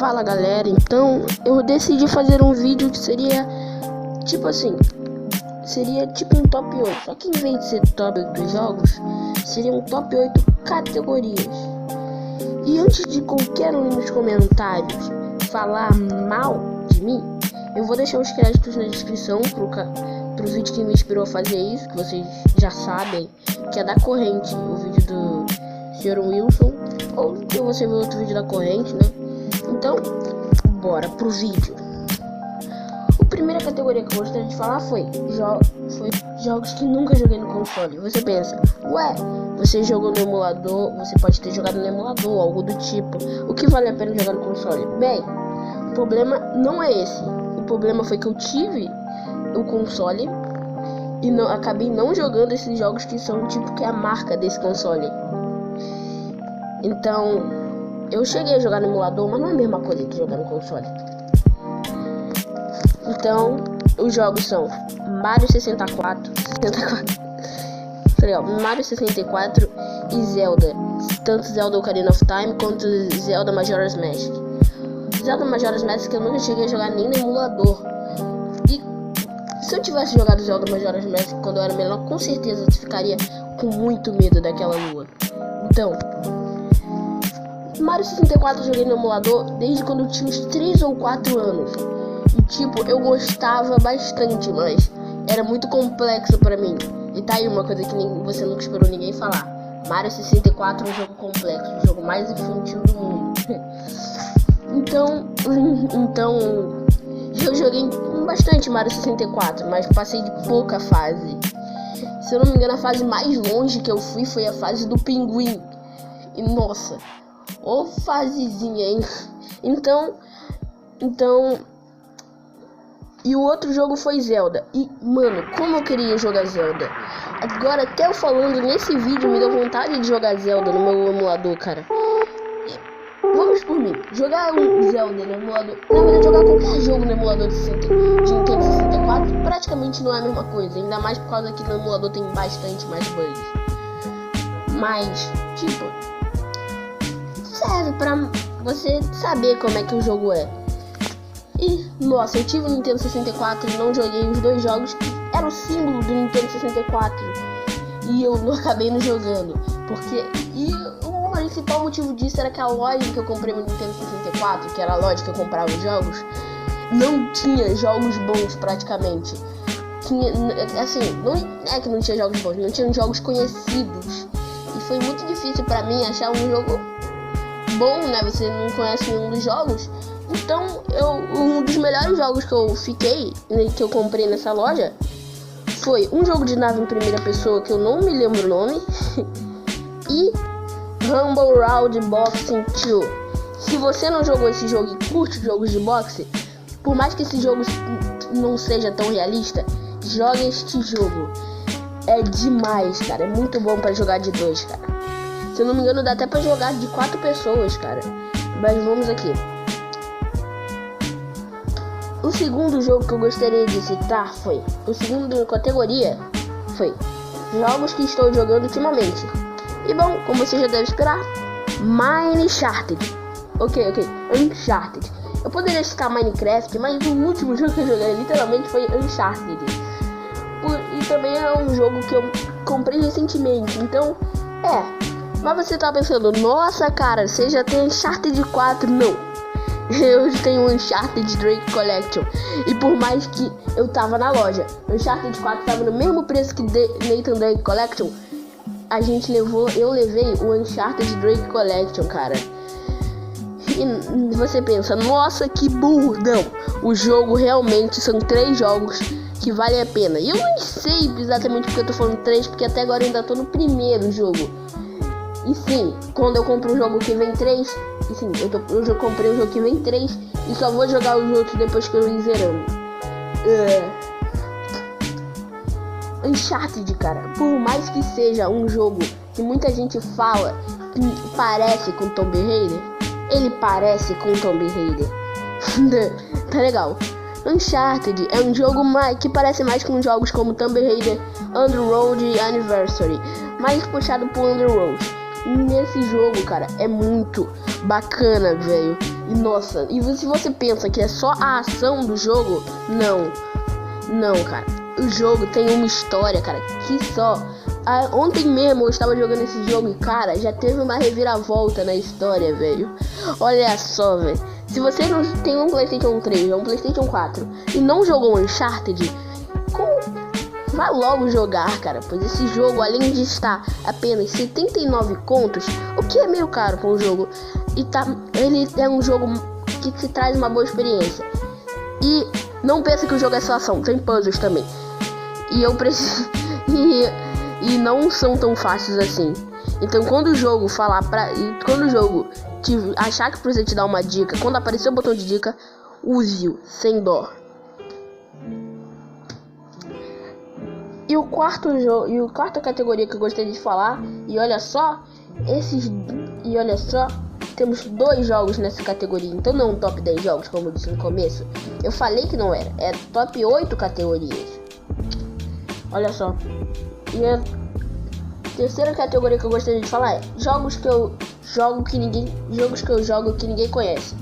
Fala galera, então eu decidi fazer um vídeo que seria tipo assim, seria tipo um top 8, só que em vez de ser top 8 jogos, seria um top 8 categorias. E antes de qualquer um nos comentários falar mal de mim, eu vou deixar os créditos na descrição pro vídeo que me inspirou a fazer isso, que vocês já sabem, que é da corrente, o vídeo do Sr. Wilson, ou se você ver outro vídeo da corrente, né? Então, bora pro vídeo. A primeira categoria que eu gostaria de falar foi jogos que nunca joguei no console. Você pensa, ué, você jogou no emulador, você pode ter jogado no emulador, algo do tipo. O que vale a pena jogar no console? Bem, o problema não é esse. O problema foi que eu tive o console e acabei não jogando esses jogos que são tipo que é a marca desse console. Então, eu cheguei a jogar no emulador, mas não é a mesma coisa que jogar no console. Então, os jogos são Mario 64, Mario 64 e Zelda. Tanto Zelda Ocarina of Time quanto Zelda Majora's Mask. Zelda Majora's Mask eu nunca cheguei a jogar nem no emulador. E se eu tivesse jogado Zelda Majora's Mask quando eu era menor, com certeza eu ficaria com muito medo daquela lua. Então, Mario 64 eu joguei no emulador desde quando eu tinha uns 3 ou 4 anos. E tipo, eu gostava bastante, mas era muito complexo pra mim. E tá aí uma coisa que você nunca esperou ninguém falar. Mario 64 é um jogo complexo, o jogo mais infantil do mundo. Então, eu joguei bastante Mario 64, mas passei de pouca fase. Se eu não me engano, a fase mais longe que eu fui foi a fase do pinguim. E nossa, ô fasezinha, hein? Então, e o outro jogo foi Zelda. E, mano, como eu queria jogar Zelda. Agora, até eu falando nesse vídeo, me deu vontade de jogar Zelda no meu emulador, cara. E, vamos por mim. Jogar um Zelda no emulador. Na verdade, jogar qualquer jogo no emulador de Nintendo 64 praticamente não é a mesma coisa. Ainda mais por causa que no emulador tem bastante mais bugs. Mas, tipo, serve pra você saber como é que o jogo é. E, nossa, eu tive o Nintendo 64 e não joguei os dois jogos que eram o símbolo do Nintendo 64. E eu não acabei não jogando. E o principal motivo disso era que a loja que eu comprei no Nintendo 64, que era a loja que eu comprava os jogos, não tinha jogos bons praticamente. Tinha, assim, não é que não tinha jogos bons, não tinha jogos conhecidos. E foi muito difícil pra mim achar um jogo bom, né? Você não conhece nenhum dos jogos. Então, um dos melhores jogos que eu comprei nessa loja foi um jogo de nave em primeira pessoa que eu não me lembro o nome e Rumble Round Boxing 2. Se você não jogou esse jogo e curte jogos de boxe, por mais que esse jogo não seja tão realista, jogue este jogo. É demais, cara. É muito bom pra jogar de 2, cara. Se eu não me engano, dá até pra jogar de 4 pessoas, cara. Mas vamos aqui. O segundo jogo que eu gostaria de citar foi... O segundo categoria foi jogos que estou jogando ultimamente. E bom, como você já deve esperar, Minecraft. Ok, Uncharted. Eu poderia citar Minecraft, mas o último jogo que eu joguei literalmente foi Uncharted. E também é um jogo que eu comprei recentemente. Então, mas você tá pensando, nossa cara, você já tem Uncharted 4? Não. Eu tenho o Uncharted Drake Collection. E por mais que eu tava na loja, o Uncharted 4 tava no mesmo preço que Nathan Drake Collection, eu levei o Uncharted Drake Collection, cara. E você pensa, nossa, que burro. Não, o jogo realmente são 3 jogos que valem a pena. E eu não sei exatamente porque eu tô falando 3, porque até agora eu ainda tô no primeiro jogo. E sim, quando eu compro um jogo que vem 3, e sim, eu já comprei um jogo que vem 3 e só vou jogar os outros depois que eu ir zerando. Uncharted, cara, por mais que seja um jogo que muita gente fala que parece com Tomb Raider, ele parece com Tomb Raider. Tá legal. Uncharted é um jogo que parece mais com jogos como Tomb Raider, Underworld e Anniversary, mais puxado pro Underworld. Nesse jogo, cara, é muito bacana, velho. E nossa, e se você pensa que é só a ação do jogo, não, cara. O jogo tem uma história, cara, que só... Ontem mesmo eu estava jogando esse jogo e, cara, já teve uma reviravolta na história, velho. Olha só, velho. Se você não tem um PlayStation 3 ou um PlayStation 4 e não jogou Uncharted, vá logo jogar, cara. Pois esse jogo, além de estar apenas 79 contos, o que é meio caro para um jogo, ele é um jogo que te traz uma boa experiência. E não pensa que o jogo é só ação, tem puzzles também. E eu preciso... E não são tão fáceis assim. Então quando o jogo achar que precisa te dar uma dica, quando aparecer o botão de dica, use-o sem dó. E a quarta categoria que eu gostaria de falar, e olha só, temos 2 jogos nessa categoria. Então não top 10 jogos, como eu disse no começo. Eu falei que não era, é top 8 categorias. Olha só. E a terceira categoria que eu gostaria de falar é jogos que eu jogo que ninguém conhece.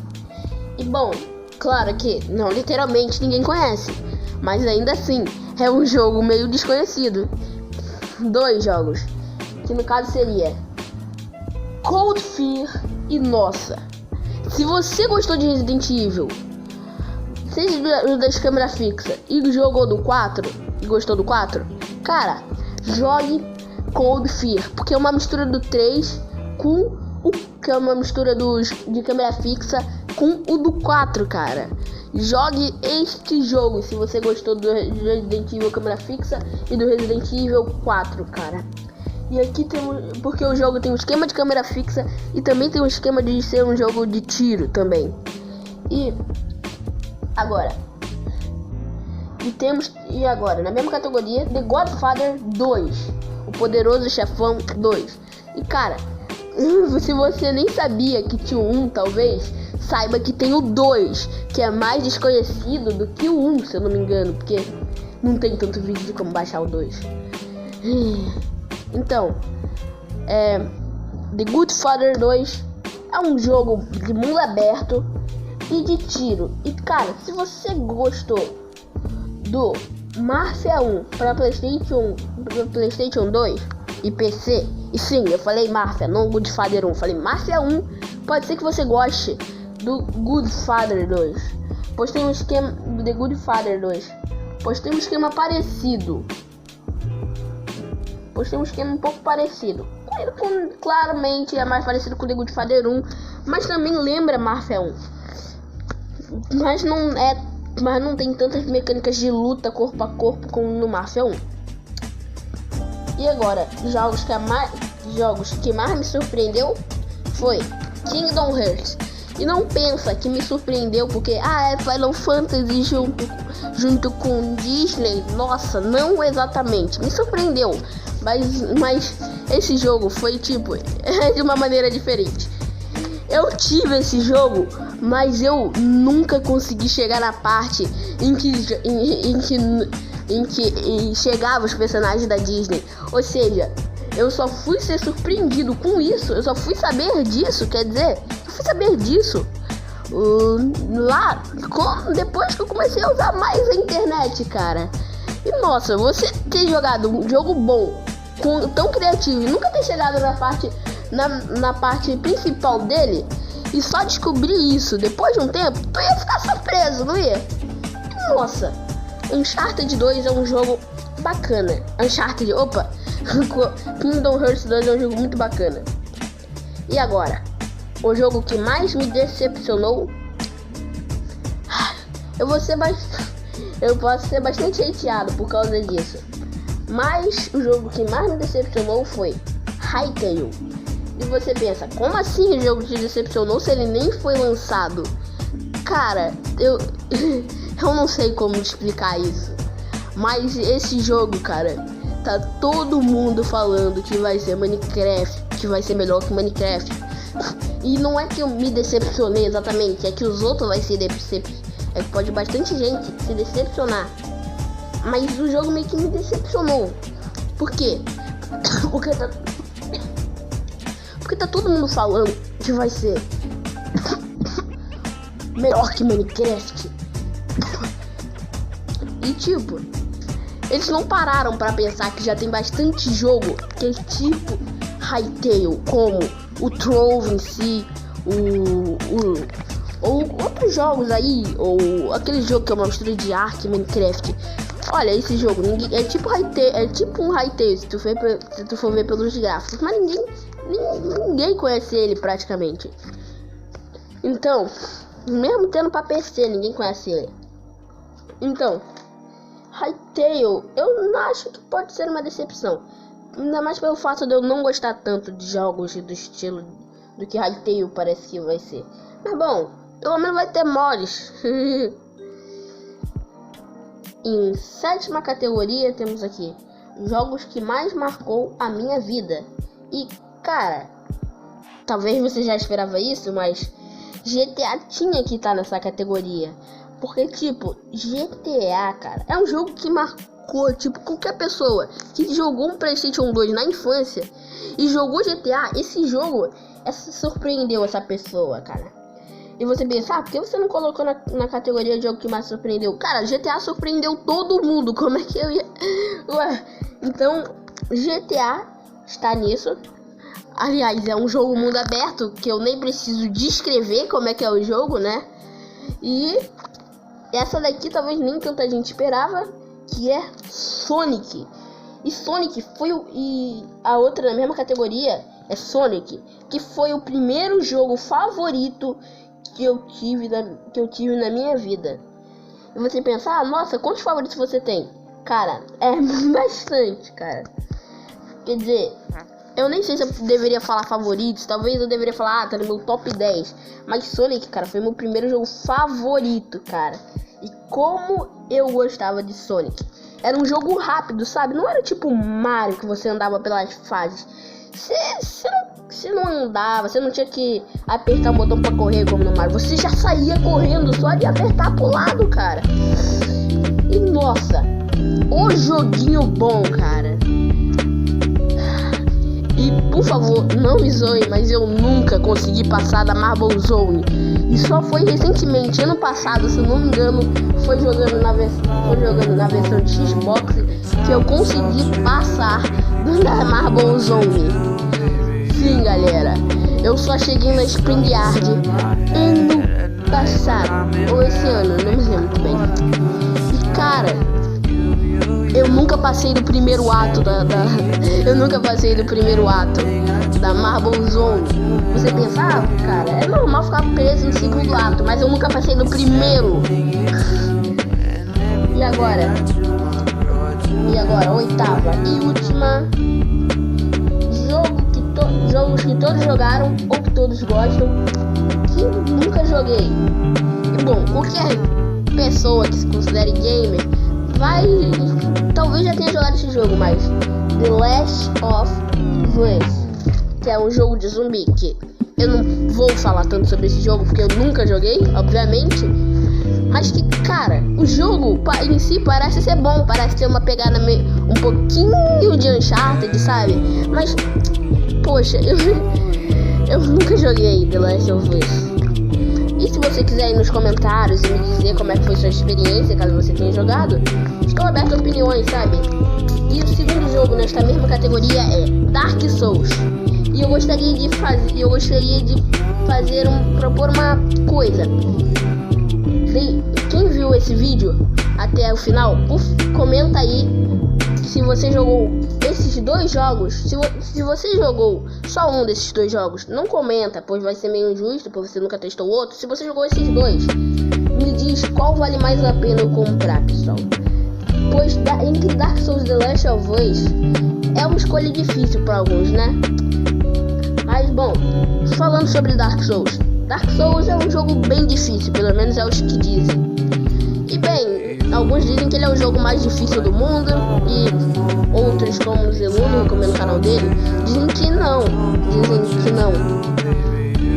E bom, claro que não literalmente ninguém conhece, mas ainda assim é um jogo meio desconhecido. 2 jogos, que no caso seria Cold Fear e nossa. Se você gostou de Resident Evil, seja das câmeras fixas e jogou do 4 e gostou do 4, cara, jogue Cold Fear, porque é uma mistura do 3 com o que é uma mistura de câmera fixa com o do 4, cara. Jogue este jogo se você gostou do Resident Evil câmera fixa e do Resident Evil 4, cara. E aqui temos, porque o jogo tem um esquema de câmera fixa e também tem um esquema de ser um jogo de tiro também. E agora na mesma categoria, The Godfather 2, o Poderoso Chefão 2. E cara, se você nem sabia que tinha o 1, talvez saiba que tem o 2, que é mais desconhecido do que o 1, se eu não me engano, porque não tem tanto vídeo de como baixar o 2. Então, The Godfather 2 é um jogo de mundo aberto e de tiro. E cara, se você gostou do Mafia 1 para PlayStation 2 e PC, e sim, eu falei Mafia, não Godfather 1, falei Mafia 1, pode ser que você goste do Godfather 2, pois tem um esquema do The Godfather 2, pois tem um esquema parecido, um pouco parecido, claramente é mais parecido com o The Godfather 1, mas também lembra Mafia 1, mas não tem tantas mecânicas de luta corpo a corpo como no Mafia 1. E agora, jogos que mais me surpreendeu foi Kingdom Hearts. E não pensa que me surpreendeu porque é Final Fantasy junto com Disney. Nossa, não exatamente. Me surpreendeu, mas esse jogo foi tipo de uma maneira diferente. Eu tive esse jogo, mas eu nunca consegui chegar na parte em que chegava os personagens da Disney. Ou seja, eu só fui ser surpreendido com isso. Eu só fui saber disso, lá depois que eu comecei a usar mais a internet, cara. E nossa, você ter jogado um jogo bom, tão criativo, e nunca ter chegado na parte principal dele e só descobrir isso depois de um tempo, tu ia ficar surpreso, não ia? Nossa, Uncharted 2 é um jogo bacana. Kingdom Hearts 2 é um jogo muito bacana. E agora, o jogo que mais me decepcionou, eu posso ser bastante hateado por causa disso, mas o jogo que mais me decepcionou foi Hytale. E você pensa, como assim o jogo te decepcionou se ele nem foi lançado? Cara, eu não sei como explicar isso, mas esse jogo, cara, tá todo mundo falando que vai ser Minecraft, que vai ser melhor que Minecraft. E não é que eu me decepcionei exatamente, é que os outros vai se decepcionar. É que pode bastante gente se decepcionar, mas o jogo meio que me decepcionou. Por quê? Porque tá todo mundo falando que vai ser melhor que Minecraft. E tipo, eles não pararam pra pensar que já tem bastante jogo que é tipo Hytale, como o Trove em si, ou outros jogos aí, ou aquele jogo que é uma mistura de Ark e Minecraft. Olha, esse jogo é tipo Hytale, é tipo um Hytale se tu for ver pelos gráficos, mas ninguém conhece ele praticamente. Então, mesmo tendo pra PC, ninguém conhece ele. Então, Hytale, eu não acho que pode ser uma decepção. Ainda mais pelo fato de eu não gostar tanto de jogos do estilo do que Hytale parece que vai ser. Mas bom, pelo menos vai ter mods. Em 7ª categoria temos aqui jogos que mais marcou a minha vida. E cara, talvez você já esperava isso, mas GTA tinha que estar nessa categoria. Porque tipo, GTA, cara, é um jogo que marcou, tipo, qualquer pessoa que jogou um PlayStation 2 na infância e jogou GTA, esse jogo surpreendeu essa pessoa, cara. E você pensa, por que você não colocou na categoria de jogo que mais surpreendeu? Cara, GTA surpreendeu todo mundo, como é que eu ia... Ué, então, GTA está nisso. Aliás, é um jogo mundo aberto, que eu nem preciso descrever como é que é o jogo, né? E essa daqui talvez nem tanta gente esperava, que é Sonic. E Sonic foi e a outra na mesma categoria é Sonic, que foi o primeiro jogo favorito que eu tive na minha vida. E você pensa, nossa, quantos favoritos você tem? Cara, é bastante, cara. Quer dizer, eu nem sei se eu deveria falar favoritos, talvez eu deveria falar, tá no meu top 10. Mas Sonic, cara, foi meu primeiro jogo favorito, cara. E como eu gostava de Sonic. Era um jogo rápido, sabe? Não era tipo Mario, que você andava pelas fases. Você não andava, você não tinha que apertar o botão pra correr como no Mario. Você já saía correndo só de apertar pro lado, cara. E nossa, o joguinho bom, cara. E por favor, não me zoe, mas eu nunca consegui passar da Marble Zone. E só foi recentemente, ano passado, se eu não me engano, foi jogando na versão de Xbox, que eu consegui passar da Marble Zone. Sim, galera, eu só cheguei na Spring Yard ano passado, ou esse ano, não me lembro muito bem. E cara, eu nunca passei do primeiro ato eu nunca passei do primeiro ato da Marble Zone. Você pensa, cara, é normal ficar preso no segundo ato, mas eu nunca passei do primeiro. E agora, 8ª e última, jogos que todos jogaram ou que todos gostam, que nunca joguei. E bom, qualquer pessoa que se considere gamer talvez já tenha jogado esse jogo, mas The Last of Us, que é um jogo de zumbi, que eu não vou falar tanto sobre esse jogo porque eu nunca joguei, obviamente, mas que, cara, o jogo em si parece ser bom, parece ter uma pegada um pouquinho de Uncharted, sabe? Mas, poxa, eu nunca joguei The Last of Us. E se você quiser ir nos comentários e me dizer como é que foi sua experiência, caso você tenha jogado, estou aberto a opiniões, sabe? E o segundo jogo nesta mesma categoria é Dark Souls. E eu gostaria de propor uma coisa. Quem viu esse vídeo até o final, comenta aí se você jogou esses dois jogos. Se você jogou só um desses dois jogos, não comenta, pois vai ser meio injusto, pois você nunca testou o outro. Se você jogou esses dois, me diz qual vale mais a pena eu comprar, pessoal. Pois entre Dark Souls e The Last of Us é uma escolha difícil para alguns, né? Mas bom, falando sobre Dark Souls é um jogo bem difícil, pelo menos é os que dizem. E bem, alguns dizem que ele é o jogo mais difícil do mundo, e outros, como o Zeluno, como é no canal dele, dizem que não.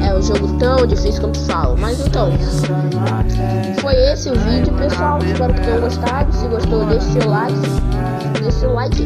É um jogo tão difícil quanto falo. Mas então, foi esse o vídeo, pessoal. Espero que tenham gostado. Se gostou, deixe seu like.